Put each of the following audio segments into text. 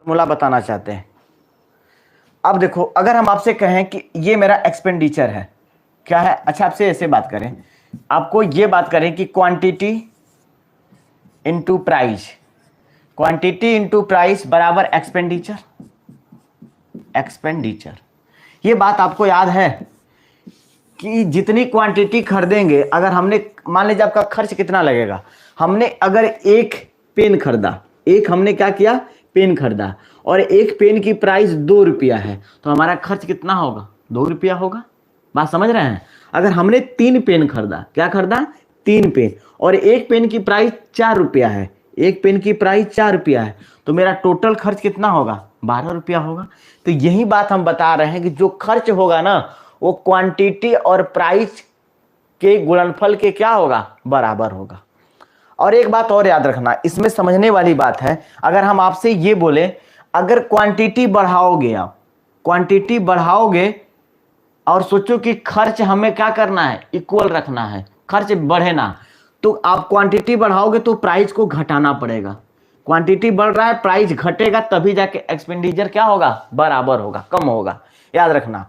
Formula बताना चाहते हैं। अब देखो, अगर हम आपसे कहें कि ये मेरा एक्सपेंडिचर है, क्या है, अच्छा आपसे ऐसे बात करें, आपको ये बात करें कि quantity into price, quantity into price बराबर एक्सपेंडिचर, एक्सपेंडिचर। ये बात आपको याद है कि जितनी क्वांटिटी खरीदेंगे, अगर हमने मान लीजिए आपका खर्च कितना लगेगा, हमने अगर एक पेन खरीदा, एक हमने क्या किया, पेन खरीदा, और एक पेन की प्राइस 2 रुपया है, तो हमारा खर्च कितना होगा, 2 रुपया होगा। बात समझ रहे हैं। अगर हमने 3 पेन खरीदा, क्या खरीदा, 3 पेन, और एक पेन की प्राइस 4 रुपया है, एक पेन की प्राइस 4 रुपया है, तो मेरा टोटल खर्च कितना होगा, 12 रुपया होगा। तो यही बात हम बता रहे हैं कि जो खर्च होगा ना, वो क्वांटिटी और प्राइस के गुणनफल के क्या होगा, बराबर होगा। और एक बात और याद रखना, इसमें समझने वाली बात है, अगर हम आपसे ये बोले, अगर क्वांटिटी बढ़ाओगे, आप क्वांटिटी बढ़ाओगे और सोचो कि खर्च हमें क्या करना है, इक्वल रखना है, खर्च बढ़े ना, तो आप क्वांटिटी बढ़ाओगे तो प्राइस को घटाना पड़ेगा। क्वांटिटी बढ़ रहा है, प्राइस घटेगा, तभी जाके एक्सपेंडिचर क्या होगा, बराबर होगा, कम होगा। याद रखना।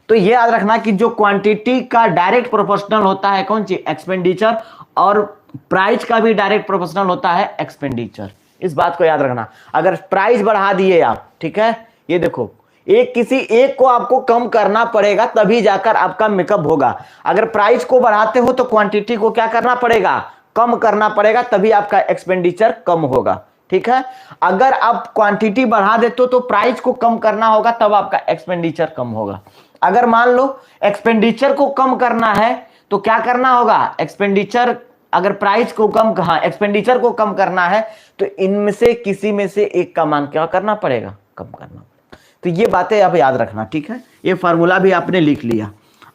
तो ये याद रखना कि जो क्वांटिटी का डायरेक्ट प्रोपोर्शनल होता है कौन सी, एक्सपेंडिचर, और प्राइस का भी डायरेक्ट प्रोपोर्शनल होता है एक्सपेंडिचर। इस बात को याद रखना। अगर प्राइस बढ़ा दिए आप, ठीक है, ये देखो, एक किसी एक को आपको कम करना पड़ेगा, तभी जाकर आपका मेकअप होगा। अगर प्राइस को बढ़ाते हो तो क्वांटिटी को क्या करना पड़ेगा, कम करना पड़ेगा, तभी आपका एक्सपेंडिचर कम होगा। ठीक है। अगर आप क्वांटिटी बढ़ा देते हो तो प्राइस को कम करना होगा, तब आपका एक्सपेंडिचर कम होगा। अगर मान लो एक्सपेंडिचर को कम करना है तो क्या करना होगा, एक्सपेंडिचर, अगर प्राइस को कम, कहा एक्सपेंडिचर को कम करना है, तो इनमें से किसी में से एक का मान क्या करना पड़ेगा, कम करना पड़ेगा। तो ये बातें आप याद रखना। ठीक है, ये फार्मूला भी आपने लिख लिया।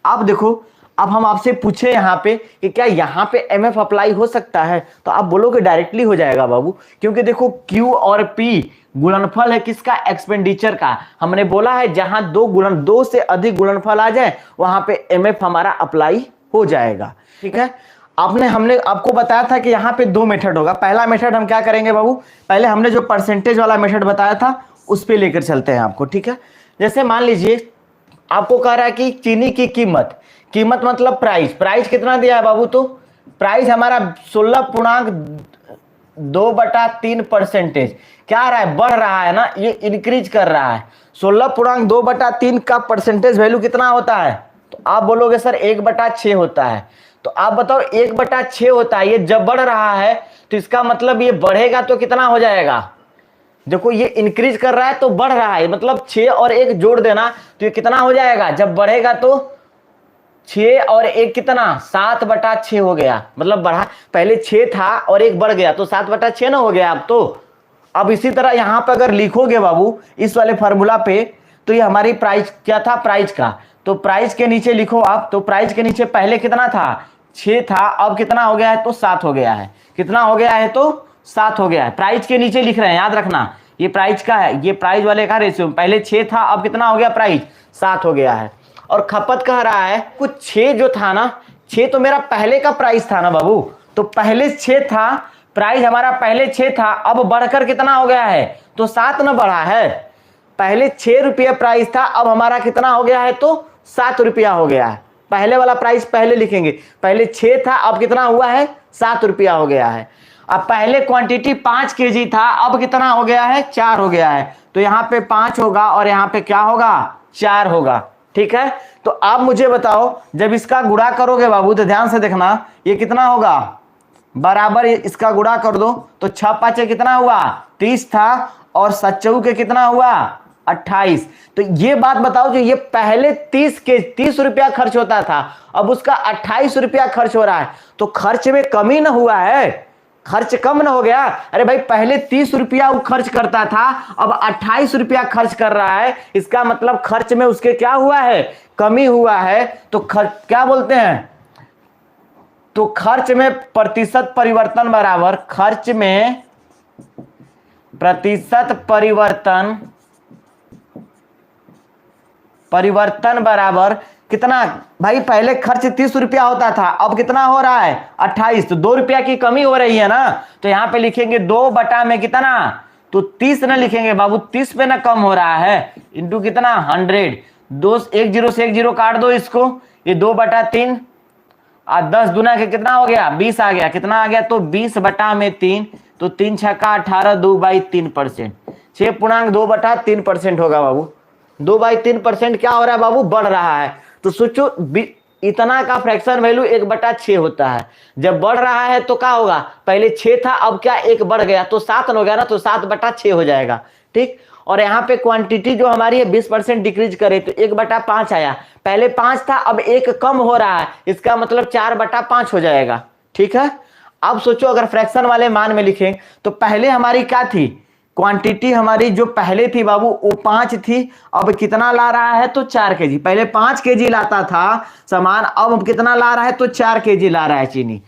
अब देखो, अब हम आपसे पूछे यहाँ पे कि क्या यहाँ पे एमएफ अप्लाई हो सकता है, तो आप बोलोगे डायरेक्टली हो जाएगा बाबू, क्योंकि देखो क्यू और पी गुणनफल है किसका, एक्सपेंडिचर का। हमने बोला है जहां दो से अधिक गुणनफल आ जाए वहां पे एमएफ हमारा अप्लाई हो जाएगा। ठीक है, हमने आपको बताया था कि यहाँ पे 2 मेथड होगा। पहला मेथड हम क्या करेंगे बाबू, पहले हमने जो परसेंटेज वाला मेथड बताया था उस पे लेकर चलते हैं आपको। ठीक है, जैसे मान लीजिए आपको कह रहा है कि चीनी की कीमत, कीमत मतलब प्राइस, प्राइस कितना दिया है बाबू, तो प्राइस हमारा 16.2/3%। क्या आ रहा है, बढ़ रहा है ना, ये इंक्रीज कर रहा है। 16.2/3 का परसेंटेज वैल्यू कितना होता है, तो आप बोलोगे सर 1/6 होता है। तो आप बताओ 1/6 होता है, ये जब बढ़ रहा है तो इसका मतलब ये बढ़ेगा तो कितना हो जाएगा, देखो ये इंक्रीज कर रहा है तो बढ़ रहा है, मतलब 6 और 1 जोड़ देना तो ये कितना हो जाएगा, जब बढ़ेगा तो 6 और 1 कितना, 7/6 हो गया। मतलब बढ़ा, पहले 6 था और 1 बढ़ गया तो 7/6 ना हो गया अब तो। अब इसी तरह यहां पर अगर लिखोगे बाबू इस वाले फार्मूला पे, तो ये हमारी प्राइस क्या था, प्राइस का, तो प्राइस के नीचे लिखो आप, तो प्राइस के नीचे पहले कितना था, 6 था, अब कितना हो गया है, तो 7 हो गया है। कितना हो गया है, तो 7 हो गया है। प्राइस के नीचे लिख रहे हैं, याद रखना ये प्राइस का है, ये प्राइस वाले का रेशियो, पहले 6 था, अब कितना हो गया, प्राइस 7 हो गया है। और खपत कह रहा है कुछ 6 जो था ना, 6 तो मेरा पहले का प्राइस था ना बाबू, तो पहले 6 था, प्राइस हमारा पहले 6 था, अब बढ़कर कितना हो गया है, तो 7 ना बढ़ा है। पहले 6 रुपया प्राइस था, अब हमारा कितना हो गया है, तो 7 रुपया हो गया है। पहले वाला प्राइस पहले लिखेंगे, पहले 6 था, अब कितना हुआ है, 7 रुपया हो गया है। अब पहले क्वांटिटी 5 केजी था, अब कितना हो गया है, 4 हो गया है। तो यहाँ पे 5 होगा और यहाँ पे क्या होगा, 4 होगा। ठीक है, तो आप मुझे बताओ जब इसका गुणा करोगे बाबू, तो ध्यान से देखना, ये कितना होगा, बराबर इसका गुणा कर दो, तो 6 5 कितना हुआ, 30 था, और 7 के कितना हुआ, 28। तो ये बात बताओ, जो ये पहले 30 रुपया खर्च होता था, अब उसका 28 रुपया खर्च हो रहा है, तो खर्च में कमी ना हुआ है, खर्च कम ना हो गया। अरे भाई पहले 30 रुपया वो खर्च करता था, अब 28 रुपया खर्च कर रहा है, इसका मतलब खर्च में उसके क्या हुआ है, कमी हुआ है। तो क्या बोलते हैं, तो खर्च में प्रतिशत परिवर्तन बराबर, खर्च में प्रतिशत परिवर्तन बराबर कितना, भाई पहले खर्च 30 रुपया होता था, अब कितना हो रहा है, 28, तो 2 रुपया की कमी हो रही है ना। तो यहां पे लिखेंगे 2 बटा में कितना, तो 30 ना लिखेंगे बाबू, 30 पे ना कम हो रहा है, इंटू कितना 100, दो 1 0 से 1 0 काट दो इसको, ये 2/3 और 10 दुना के कितना हो गया 20 आ गया, कितना आ गया तो 20/3, तो 3 छक्का 18, 2/3%, 6.2/3% होगा बाबू। 2/3% क्या हो रहा है बाबू, बढ़ रहा है। तो सोचो इतना का फ्रैक्शन वैल्यू 1/6 होता है। जब बढ़ रहा है तो क्या होगा, पहले 6 था अब क्या 1 बढ़ गया तो 7 हो गया ना, तो 7/6 हो जाएगा। ठीक, और यहाँ पे क्वांटिटी जो हमारी है 20% डिक्रीज करे तो 1/5 आया, पहले 5 था अब 1 कम हो रहा है, इसका मतलब 4/5 हो जाएगा। ठीक है, अब सोचो अगर फ्रैक्शन वाले मान में लिखें तो पहले हमारी क्या थी, क्वांटिटी हमारी जो पहले थी बाबू वो 5 थी, अब कितना ला रहा है तो 4 kg। पहले 5 kg लाता था सामान, अब कितना ला रहा है तो 4 kg ला रहा है चीनी।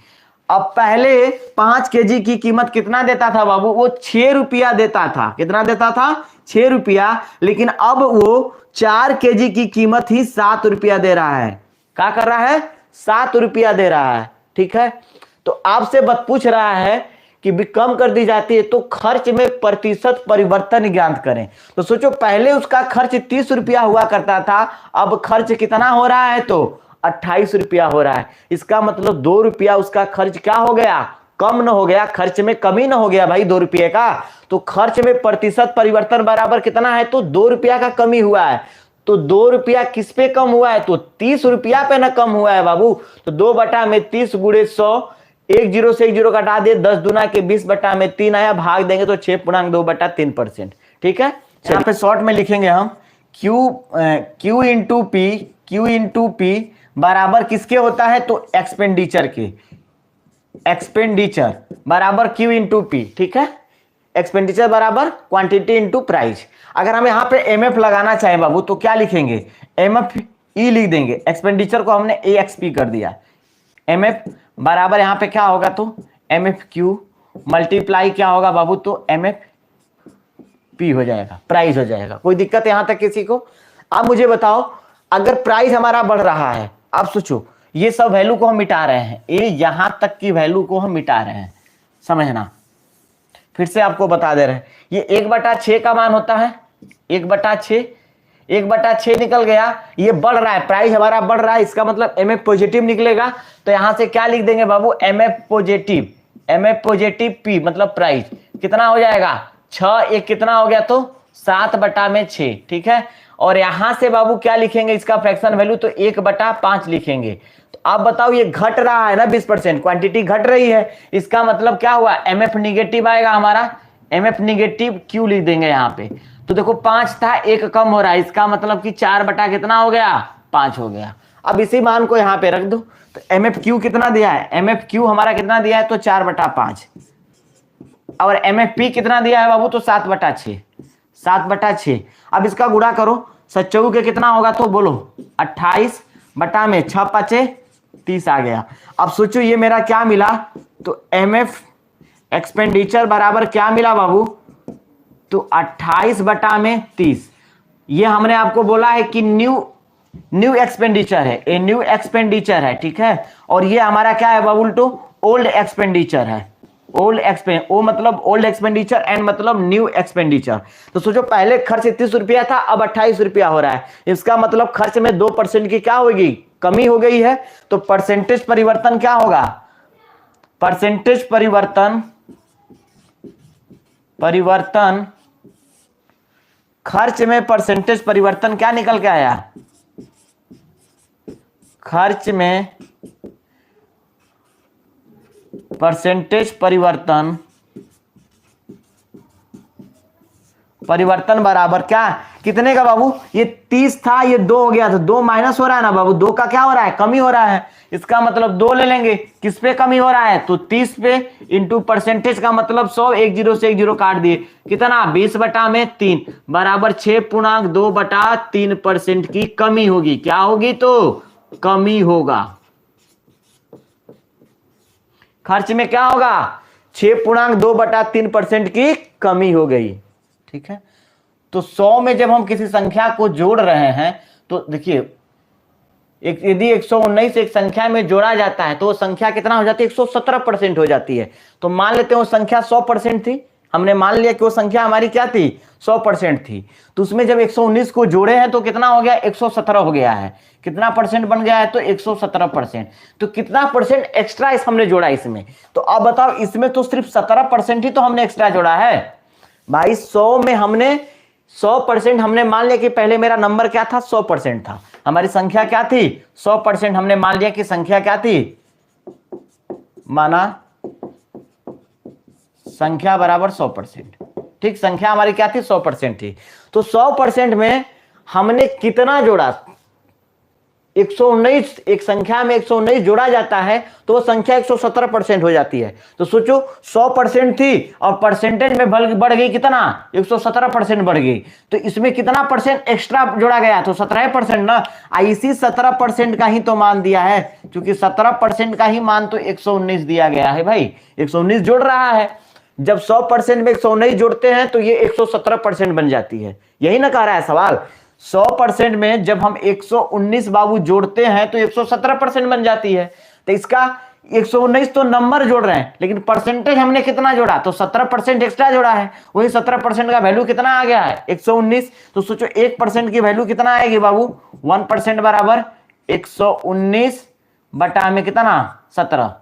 अब पहले 5 kg की कीमत कितना देता था बाबू, वो 6 रुपया देता था, कितना देता था 6 रुपया, लेकिन अब वो 4 kg की कीमत ही 7 रुपया दे रहा है। क्या कर रहा है, 7 रुपया दे रहा है। ठीक है, तो आपसे पूछ रहा है कि भी कम कर दी जाती है तो खर्च में प्रतिशत परिवर्तन ज्ञात करें। तो सोचो पहले उसका खर्च 30 रुपया हुआ करता था, अब खर्च कितना हो रहा है तो 28 रुपया हो रहा है। इसका मतलब 2 रुपया उसका खर्च क्या हो गया, कम न हो गया, खर्च में कमी न हो गया भाई 2 रुपये का। तो खर्च में प्रतिशत परिवर्तन बराबर कितना है तो 2 रुपया का कमी हुआ है। तो 2 रुपया किस पे कम हुआ है तो 30 रुपया पे ना कम हुआ है बाबू। तो 2/30 गुणे 100, 1 0 से 1 0 कटा दे, 10 दुना के 20/3 आया, भाग देंगे तो 6.2/3%। ठीक है, यहाँ पे शॉर्ट में लिखेंगे हम Q इंटू पी बराबर किसके होता है तो एक्सपेंडिचर के, एक्सपेंडिचर बराबर Q इंटू पी। ठीक है, एक्सपेंडिचर बराबर क्वांटिटी इंटू प्राइस। अगर हम यहाँ पे MF लगाना चाहें बाबू तो क्या लिखेंगे, MF ई लिख देंगे, एक्सपेंडिचर को हमने AXP कर दिया, MF बराबर यहाँ पे क्या होगा तो MFQ मल्टीप्लाई क्या होगा बाबू तो MFP हो जाएगा, प्राइस हो जाएगा। कोई दिक्कत है यहाँ तक किसी को? अब मुझे बताओ अगर प्राइस हमारा बढ़ रहा है, अब सोचो ये सब वैल्यू को हम मिटा रहे हैं, ये यहां तक की वैल्यू को हम मिटा रहे हैं, समझना, फिर से आपको बता दे रहे हैं, ये 1/6 का मान होता है, 1/6, 1/6 निकल गया, ये बढ़ रहा है, प्राइस हमारा बढ़ रहा है, इसका मतलब MF पॉजिटिव निकलेगा। तो यहां से क्या लिख देंगे बाबू, MF पॉजिटिव P मतलब प्राइस कितना हो जाएगा 6, एक कितना हो गया तो 7/6। ठीक है, और यहां से बाबू क्या लिखेंगे इसका फ्रैक्शन वैल्यू तो 1/5 लिखेंगे। तो आप बताओ ये घट रहा है ना 20%, क्वांटिटी घट रही है, इसका मतलब क्या हुआ MF निगेटिव आएगा हमारा, MF निगेटिव Q लिख देंगे यहाँ पे। तो देखो 5 था 1 कम हो रहा है, इसका मतलब कि 4 कितना हो गया 5 हो गया। अब इसी मान को यहाँ पे रख दो, तो MFQ कितना दिया है, MFQ हमारा कितना दिया है तो 4/5, और MFP कितना दिया है बाबू तो 7/6, 7/6। अब इसका गुणा करो, 7 के कितना होगा तो बोलो 28 बटा में 6 5 30 आ गया। अब सोचो ये मेरा क्या मिला तो MF एक्सपेंडिचर बराबर क्या मिला बाबू तो 28/30। ये हमने आपको बोला है कि न्यू एक्सपेंडिचर है, ये न्यू एक्सपेंडिचर है। ठीक है, और ये हमारा क्या है बाबू तो ओल्ड एक्सपेंडिचर है, ओ मतलब ओल्ड एक्सपेंडिचर एंड मतलब न्यू एक्सपेंडिचर। तो सोचो पहले खर्च 30 रुपया था अब 28 रुपया हो रहा है, इसका मतलब खर्च में 2% की क्या होगी कमी हो गई है। तो परसेंटेज परिवर्तन क्या होगा, परसेंटेज परिवर्तन खर्च में परसेंटेज परिवर्तन क्या निकल के आया, खर्च में परसेंटेज परिवर्तन बराबर क्या कितने का बाबू, ये 30 था ये 2 हो गया, तो 2 माइनस हो रहा है ना बाबू, 2 का क्या हो रहा है कमी हो रहा है, इसका मतलब 2 ले लेंगे, किस पे कमी हो रहा है तो 30 पे, इंटू परसेंटेज का मतलब 100, 1 0 से 1 0 काट दिए, कितना 20/3 बराबर 6.2/3% की कमी होगी। क्या होगी तो कमी होगा, खर्च में क्या होगा 6.2/3% की कमी हो गई। ठीक है, तो 100 में जब हम किसी संख्या को जोड़ रहे हैं तो देखिए यदि 119 एक संख्या में जोड़ा जाता है तो वो संख्या कितना हो जाती है 117% हो जाती है। तो मान लेते हैं वो संख्या 100% थी, हमने मान लिया कि वो संख्या हमारी क्या थी, 100% थी। तो उसमें जब 119 को जोड़े हैं तो कितना हो गया, 117 हो गया है। कितना परसेंट बन गया है, तो 117%। तो कितना परसेंट एक्स्ट्रा इस हमने जोड़ा इसमें। तो अब बताओ, इसमें तो सिर्फ 17% ही तो हमने एक्स्ट्रा जोड़ा है भाई। 100 में हमने 100% हमने मान लिया कि पहले मेरा नंबर क्या था, 100% था। हमारी संख्या क्या थी, 100%। हमने मान लिया कि संख्या क्या थी, माना संख्या बराबर 100%। ठीक, संख्या हमारी क्या थी, 100% थी। तो 100% में हमने कितना जोड़ा, 119। एक संख्या में 119 जोड़ा जाता है तो वो संख्या 117% हो जाती है। तो सोचो 100% थी और परसेंटेज में बढ़ गई कितना, 117% बढ़ गई। तो इसमें कितना परसेंट एक्स्ट्रा जोड़ा गया, तो 17% ना। इसी 17% का ही तो मान दिया है, क्योंकि 17% का ही मान तो 119 दिया गया है भाई। 119 जोड़ रहा है, जब 100% में 119 जोड़ते हैं तो ये 117% बन जाती है। यही ना कह रहा है सवाल। 100% में जब हम 119 बाबू जोड़ते हैं तो 117% बन जाती है। तो इसका 119 तो नंबर जोड़ रहे हैं, लेकिन परसेंटेज हमने कितना जोड़ा, तो 17% एक्स्ट्रा जोड़ा है। वही 17% का वैल्यू कितना आ गया है, 119। तो सोचो 1% की वैल्यू कितना आएगी बाबू, 1% बराबर 119 बटा में कितना, 17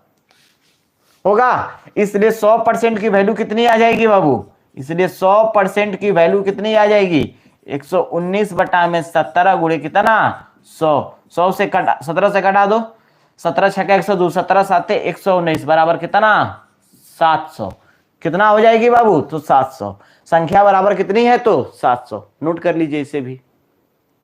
होगा। इसलिए 100% की वैल्यू कितनी आ जाएगी बाबू, इसलिए 100% की वैल्यू कितनी आ जाएगी, 119 बटा में 17 गुणे कितना, 100 से कटा, 17 से कटा दो, 17 छक्का 102, 17 साते 119 बराबर कितना, 700। कितना हो जाएगी बाबू, तो 700। संख्या बराबर कितनी है, तो 700। नोट कर लीजिए इसे भी।